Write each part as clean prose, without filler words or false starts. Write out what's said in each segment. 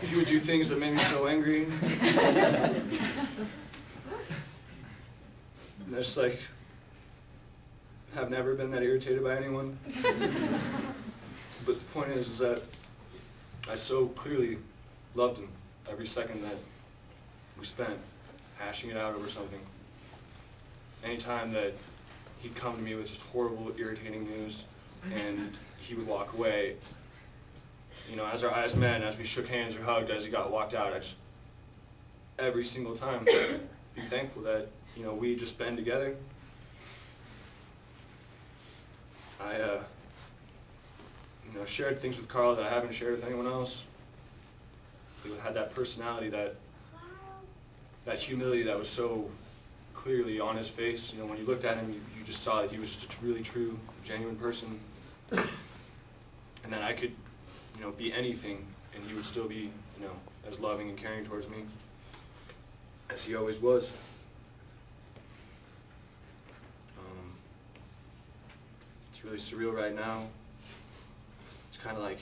He would do things that made me so angry. And just like, have never been that irritated by anyone. But the point is that I so clearly loved him every second that we spent hashing it out over something. Anytime that he'd come to me with just horrible, irritating news, and he would walk away, you know, as our eyes met, as we shook hands or hugged, as he got walked out, I just, every single time, be thankful that, you know, we just been together. I, you know, shared things with Carl that I haven't shared with anyone else. He had that personality, that humility that was so clearly on his face. You know, when you looked at him, you just saw that he was just a really true, genuine person. And that I could, you know, be anything, and he would still be, you know, as loving and caring towards me as he always was. It's really surreal right now. It's kind of like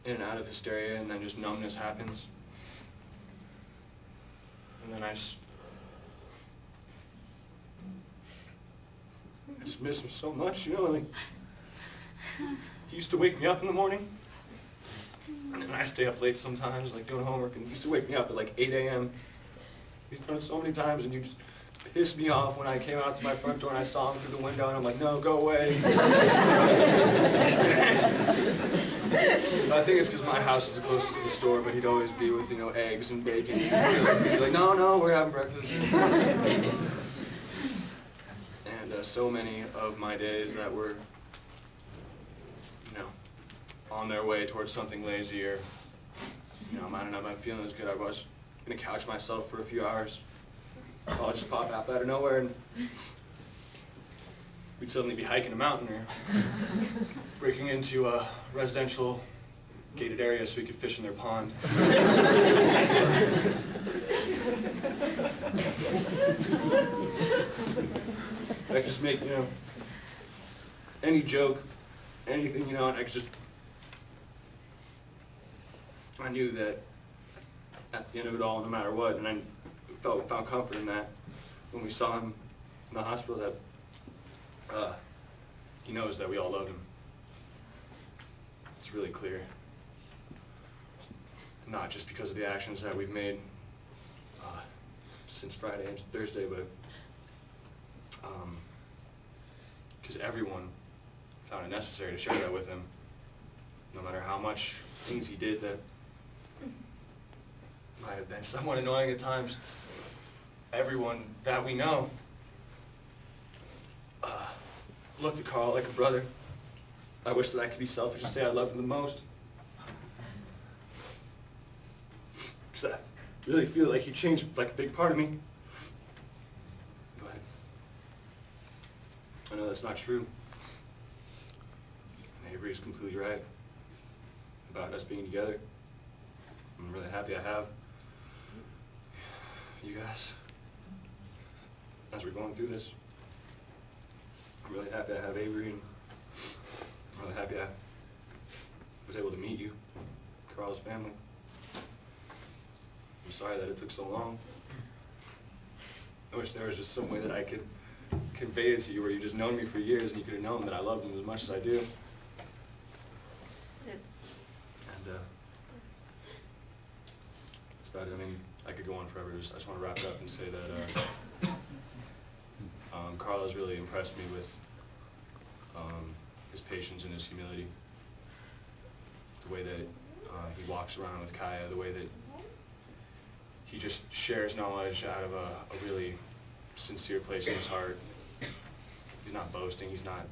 in and out of hysteria, and then just numbness happens. And then I just miss him so much, you know, like, he used to wake me up in the morning, and I stay up late sometimes, like doing homework, and he used to wake me up at like 8 a.m. He's done it so many times, and you just pissed me off when I came out to my front door and I saw him through the window, and I'm like, no, go away. I think it's because my house is the closest to the store, but he'd always be with, you know, eggs and bacon. He'd be like, no, we're having breakfast. And so many of my days that were, you know, on their way towards something lazy, or, you know, I don't know if I'm feeling as good. I was going to couch myself for a few hours. I'll just pop out of nowhere, and we'd suddenly be hiking a mountain or breaking into a residential gated area so we could fish in their pond. I could just make, you know, any joke, anything, you know, and I could just, I knew that at the end of it all, no matter what, and I found comfort in that when we saw him in the hospital, that he knows that we all loved him. It's really clear. Not just because of the actions that we've made since Friday and Thursday, but because everyone found it necessary to share that with him, no matter how much things he did that might have been somewhat annoying at times. Everyone that we know looked at Carl like a brother. I wish that I could be selfish and say I loved him the most, because I really feel like he changed like a big part of me. But I know that's not true. And Avery is completely right about us being together. I'm really happy I have you guys as we're going through this. I'm really happy I have Avery, and I'm really happy I was able to meet you, Carl's family. I'm sorry that it took so long. I wish there was just some way that I could convey it to you, where you've just known me for years and you could have known that I loved him as much as I do. And that's about it. I mean, I could go on forever. I just want to wrap it up and say that Carl has really impressed me with his patience and his humility. The way that he walks around with Kaya, the way that he just shares knowledge out of a really sincere place in his heart. He's not boasting, he's not,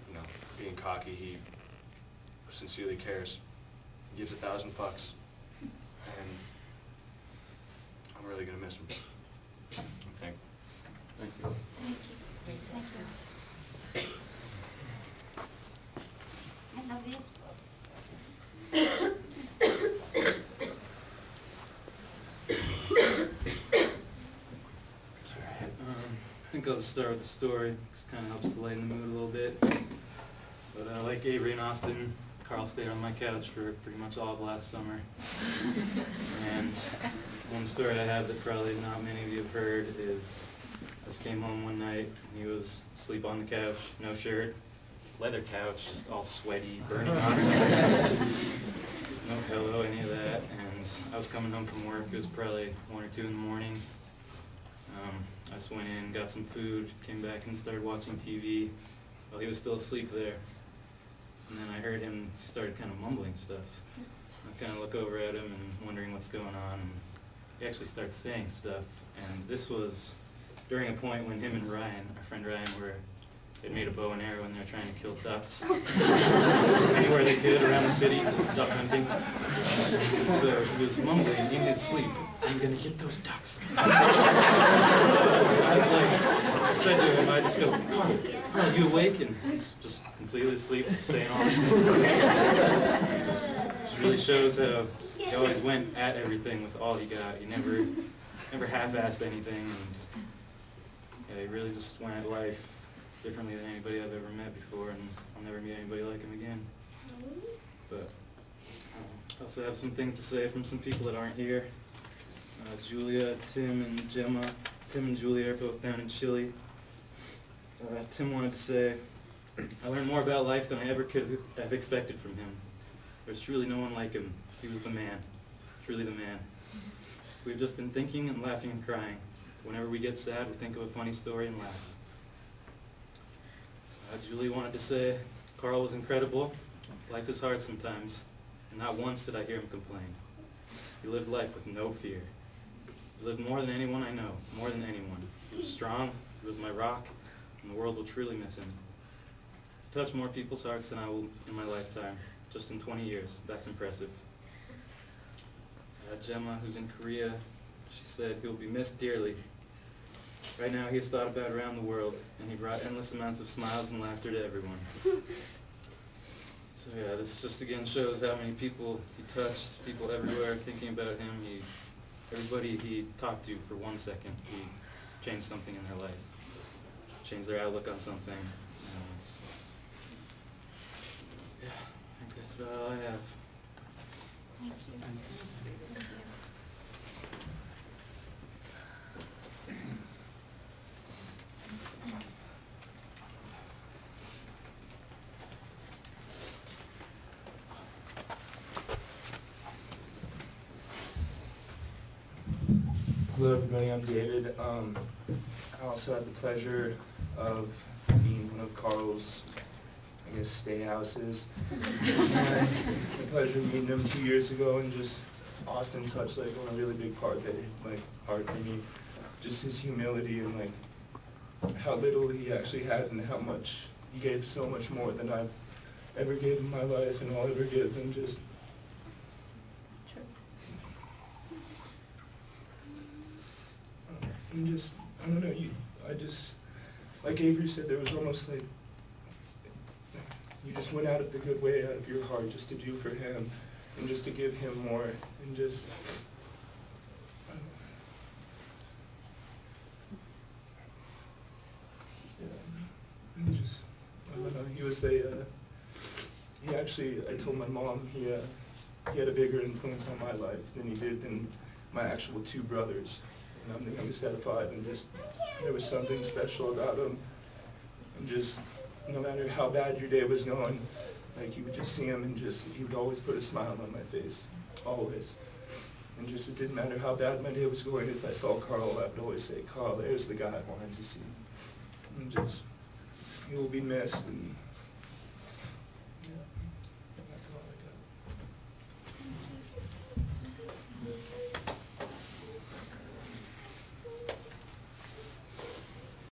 you know, being cocky. He sincerely cares. He gives 1,000 fucks. And I'm really going to miss him. Thank you. Thank you. Thank you. I love you. I think I'll start with the story. This kind of helps to lighten the mood a little bit. But like Like Avery and Austin, Carl stayed on my couch for pretty much all of last summer. And one story I have that probably not many of you have heard is I just came home one night and he was asleep on the couch, no shirt, leather couch, just all sweaty, burning hot. Just no pillow, any of that. And I was coming home from work, it was probably 1 or 2 in the morning. I just went in, got some food, came back and started watching TV while he was still asleep there. And then I heard him, he started kind of mumbling stuff. I kind of look over at him and wondering what's going on. And he actually starts saying stuff. And this was during a point when him and Ryan, our friend Ryan, had made a bow and arrow and they're trying to kill ducks anywhere they could around the city, duck hunting. And so he was mumbling in his sleep, "I'm gonna get those ducks." I was like, I said to him, I just go, "Carl, are you awake?" And he's just completely asleep, just saying all these things. It just really shows how he always went at everything with all he got. He never half-assed anything, and yeah, he really just went at life differently than anybody I've ever met before, and I'll never meet anybody like him again. But I also have some things to say from some people that aren't here. Julia, Tim, and Gemma. Tim and Julia are both down in Chile. Tim wanted to say, "I learned more about life than I ever could have expected from him. There's truly no one like him. He was the man, truly the man. We've just been thinking and laughing and crying. Whenever we get sad, we think of a funny story and laugh." Julie wanted to say, "Carl was incredible. Life is hard sometimes, and not once did I hear him complain. He lived life with no fear. He lived more than anyone I know, more than anyone. He was strong, he was my rock, and the world will truly miss him. He touched more people's hearts than I will in my lifetime, just in 20 years. That's impressive." Gemma, who's in Korea, she said, "He will be missed dearly. Right now he is thought about around the world, and he brought endless amounts of smiles and laughter to everyone." So yeah, this just again shows how many people he touched, people everywhere thinking about him. Everybody he talked to for 1 second, he changed something in their life, changed their outlook on something. And yeah, I think that's about all I have. Thank you. Thank you. Hello everybody, I'm David. I also had the pleasure of being one of Carl's, I guess, stay houses. And the pleasure of meeting him 2 years ago, and just Austin touched like on a really big part for me. Just his humility and like how little he actually had and how much he gave, so much more than I've ever gave in my life and I'll ever give, and just I don't know, like Avery said, there was almost like, you just went out of the good way, out of your heart, just to do for him, and just to give him more, and just, I don't know, he was he actually, I told my mom, he had a bigger influence on my life than he did than my actual 2 brothers. And I'm the youngest out of 5, and just, there was something special about him. And just, no matter how bad your day was going, like, you would just see him and just, he would always put a smile on my face, always. And just, it didn't matter how bad my day was going, if I saw Carl, I would always say, "Carl, there's the guy I wanted to see." And just, he will be missed, and